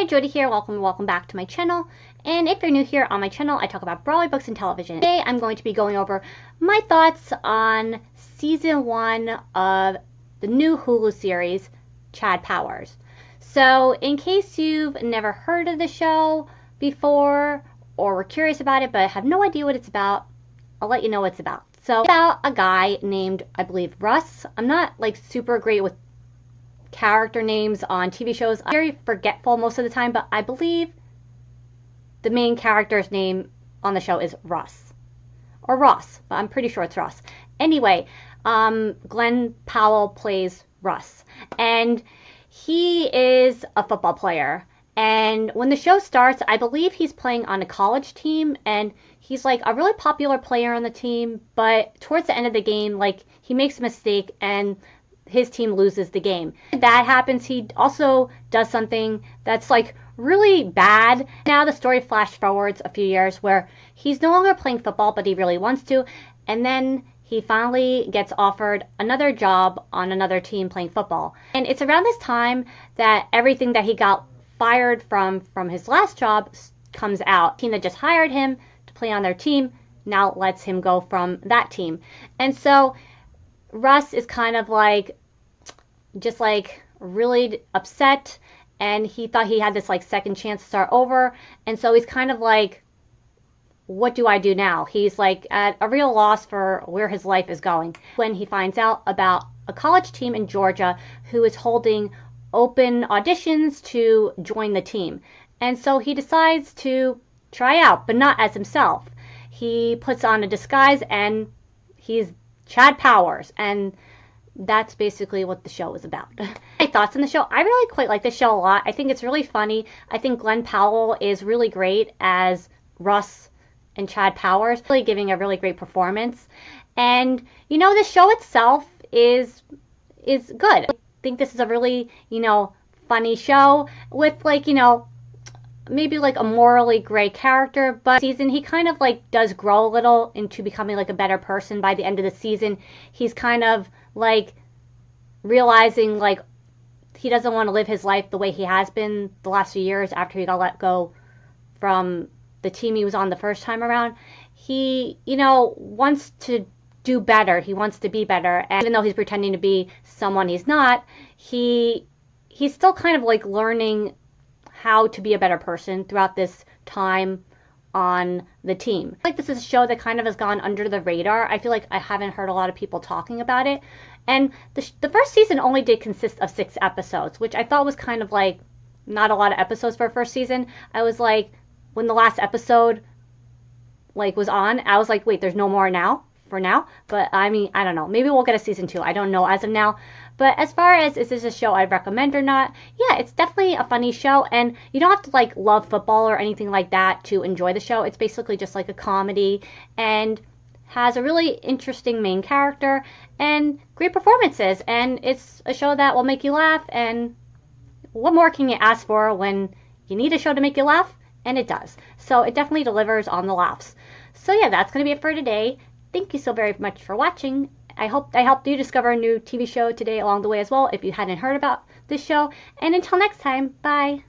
Jody here. Welcome back to my channel. And if you're new here on my channel, I talk about Broadway books and television. Today I'm going to be going over my thoughts on season 1 of the new Hulu series, Chad Powers. So in case you've never heard of the show before or were curious about it but have no idea what it's about, I'll let you know what it's about. So it's about a guy named, I believe, Russ. I'm not like super great with character names on TV shows. I'm very forgetful most of the time, but I believe the main character's name on the show is Russ. Or Ross, but I'm pretty sure it's Russ. Anyway, Glenn Powell plays Russ. And he is a football player. And when the show starts, I believe he's playing on a college team. And he's like a really popular player on the team. But towards the end of the game, like he makes a mistake and his team loses the game. If that happens, he also does something that's like really bad. Now the story flash forwards a few years where he's no longer playing football, but he really wants to. And then he finally gets offered another job on another team playing football. And it's around this time that everything that he got fired from his last job comes out. The team that just hired him to play on their team now lets him go from that team. And so Russ is kind of like, just like really upset, and he thought he had this like second chance to start over, and so he's kind of like, what do I do now? He's like at a real loss for where his life is going when he finds out about a college team in Georgia who is holding open auditions to join the team. And so he decides to try out, but not as himself. He puts on a disguise and he's Chad Powers, and that's basically what the show is about. My thoughts on the show: I really quite like this show a lot. I think it's really funny. I think Glenn Powell is really great as Russ and Chad Powers, really giving a really great performance. And you know, the show itself is good. I think this is a really, you know, funny show with like, you know, maybe like a morally gray character, but season he kind of like does grow a little into becoming like a better person. By the end of the season, he's kind of like realizing like he doesn't want to live his life the way he has been the last few years after he got let go from the team he was on the first time around. He, you know, wants to do better. He wants to be better, and even though he's pretending to be someone he's not, he's still kind of like learning how to be a better person throughout this time on the team. I feel like this is a show that kind of has gone under the radar. I feel like I haven't heard a lot of people talking about it. And the first season only did consist of 6 episodes, which I thought was kind of like not a lot of episodes for a first season. I was like, when the last episode like was on, I was like, wait, there's no more now? For now? But I mean, I don't know. Maybe we'll get a season 2. I don't know as of now. But as far as is this a show I'd recommend or not, yeah, it's definitely a funny show, and you don't have to like love football or anything like that to enjoy the show. It's basically just like a comedy and has a really interesting main character and great performances, and it's a show that will make you laugh, and what more can you ask for when you need a show to make you laugh? And it does. So it definitely delivers on the laughs. So yeah, that's going to be it for today. Thank you so very much for watching. I hope I helped you discover a new TV show today along the way as well if you hadn't heard about this show. And until next time, bye.